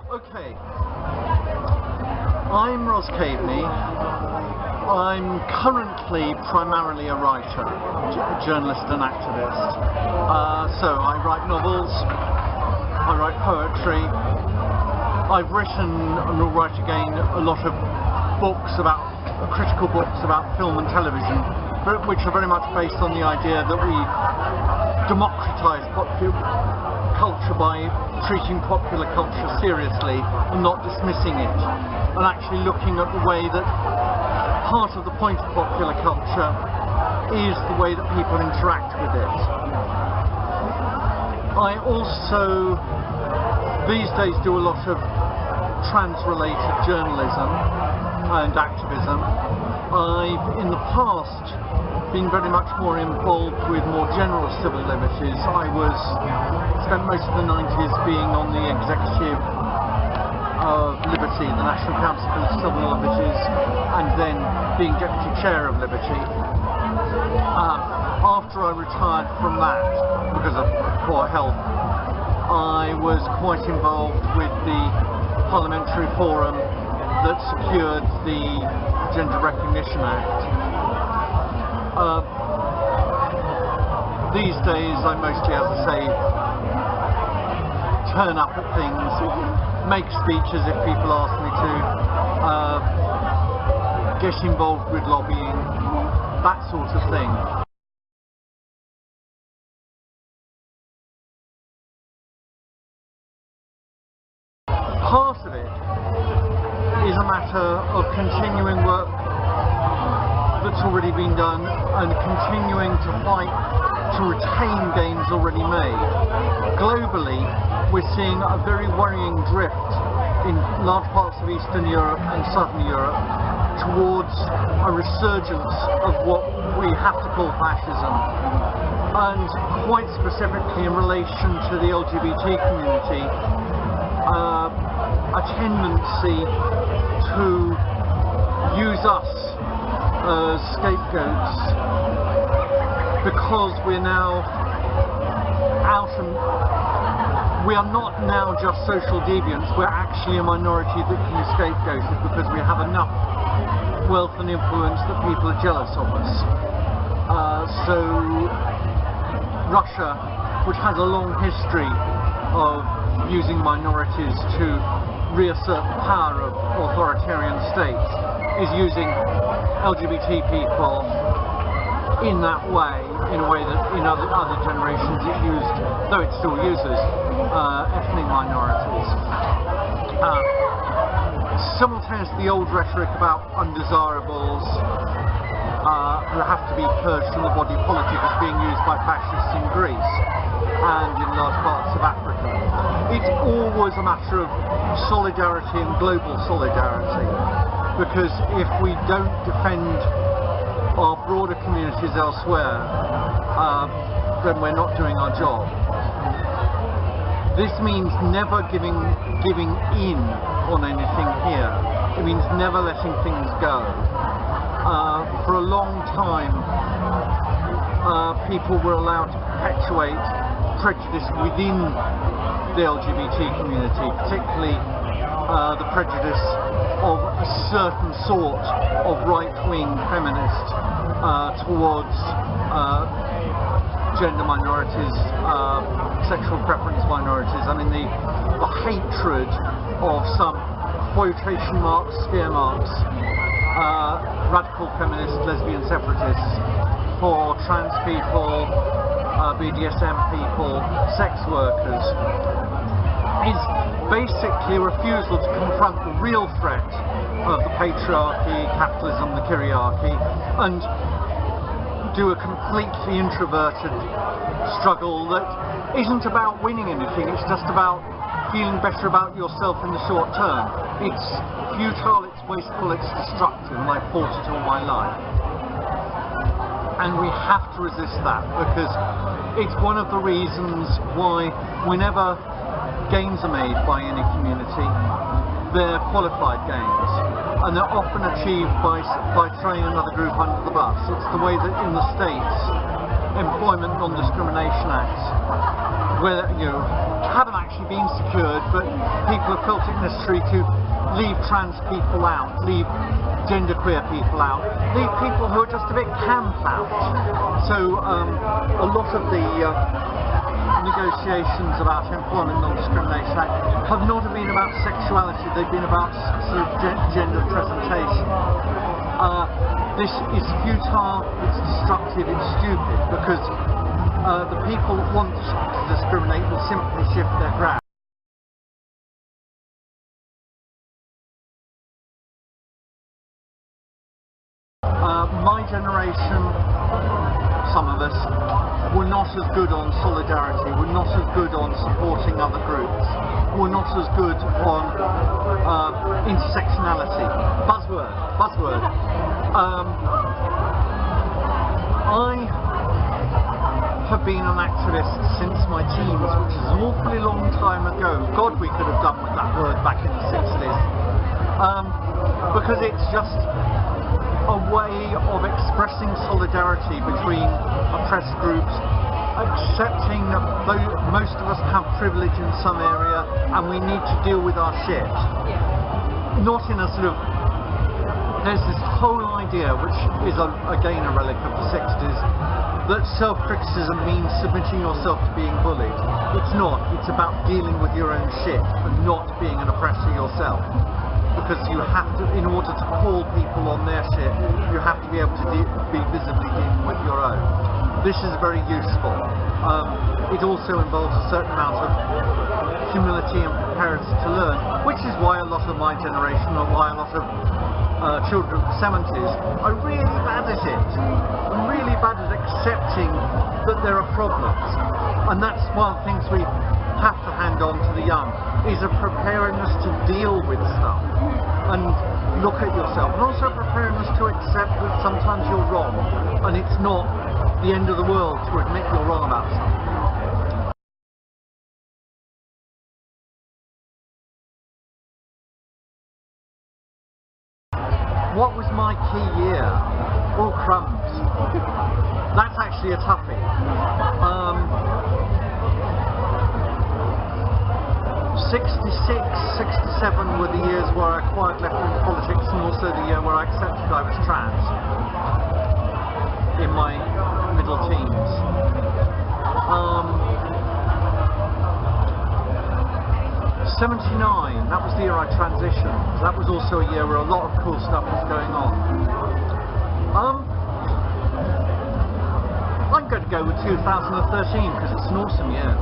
Okay, I'm Roz Kaveney. I'm currently primarily a writer, a journalist and activist. So I write novels, I write poetry. I've written and will write again a lot of books about, critical books about film and television, which are very much based on the idea that we democratise culture by treating popular culture seriously and not dismissing it, and actually looking at the way that part of the point of popular culture is the way that people interact with it. I also these days do a lot of trans-related journalism and activism. I've in the past been very much more involved with more general civil liberties. I spent most of the 90s being on the executive of Liberty, the National Council for Civil Liberties, and then being deputy chair of Liberty. After I retired from that because of poor health, I was quite involved with the parliamentary forum that secured the Gender Recognition Act. These days I mostly, as I say, turn up at things, make speeches if people ask me to, get involved with lobbying, that sort of thing. Part of it is a matter of continuing work that's already been done and continuing to fight to retain gains already made. Globally, we're seeing a very worrying drift in large parts of Eastern Europe and Southern Europe towards a resurgence of what we have to call fascism, and quite specifically in relation to the LGBT community, a tendency to use us as scapegoats because we're now out and we are not now just social deviants, we're actually a minority that can be scapegoated because we have enough wealth and influence that people are jealous of us. So Russia, which has a long history of using minorities to reassert the power of authoritarian states, is using LGBT people in that way, in a way that in other generations it used, though it still uses, ethnic minorities. Simultaneously, the old rhetoric about undesirables who have to be purged from the body politic is being used by fascists in Greece and in large parts of Africa. It's always a matter of solidarity and global solidarity, because if we don't defend our broader communities elsewhere, then we're not doing our job. This means never giving in on anything here. It means never letting things go. For a long time, people were allowed to perpetuate prejudice within the LGBT community, particularly the prejudice of a certain sort of right-wing feminist towards gender minorities, sexual preference minorities. I mean, the hatred of some quotation marks, scare marks, radical feminist lesbian separatists for trans people, BDSM people, sex workers, is basically a refusal to confront the real threat of the patriarchy, capitalism, the kyriarchy, and do a completely introverted struggle that isn't about winning anything, it's just about feeling better about yourself in the short term. It's futile, it's wasteful, it's destructive, and I've fought it all my life. And we have to resist that, because it's one of the reasons why whenever gains are made by any community, they're qualified gains, and they're often achieved by throwing another group under the bus. It's the way that in the States, Employment Non-Discrimination Acts, where you haven't actually actually been secured, but people have felt it necessary to leave trans people out, leave genderqueer people out, leave people who are just a bit camp out. So a lot of the negotiations about Employment Non-Discrimination Act have not been about sexuality, they've been about sort of gender presentation. This is futile, it's destructive, it's stupid, because the people that want to discriminate will simply shift their ground. My generation, some of us, were not as good on solidarity, were not as good on supporting other groups, were not as good on intersectionality. Buzzword. I have been an activist since my teens, which is an awfully long time ago. God, we could have done with that word back in the 60s. Because it's just a way of expressing solidarity between oppressed groups, accepting that most of us have privilege in some area and we need to deal with our shit. Not in a sort of... There's this whole idea, which is again a relic of the 60s, that self-criticism means submitting yourself to being bullied. It's not. It's about dealing with your own shit and not being an oppressor yourself. Because you have to, in order to call people on their shit, you have to be able to be visibly dealing with your own. This is very useful. It also involves a certain amount of humility and preparedness to learn, which is why a lot of my generation, or why a lot of children of the 70s are really bad at it. I'm really bad at accepting that there are problems. And that's one of the things we have to hand on to the young, is a preparedness to deal with stuff and look at yourself, and also a preparedness to accept that sometimes you're wrong and it's not the end of the world to admit you're wrong about something. What was my key year? Oh, crumbs. That's actually a toughie. 66, 67 were the years where I acquired left-wing politics, and also the year where I accepted I was trans in my middle teens. 79, that was the year I transitioned. That was also a year where a lot of cool stuff was going on. I'm going to go with 2013 because it's an awesome year.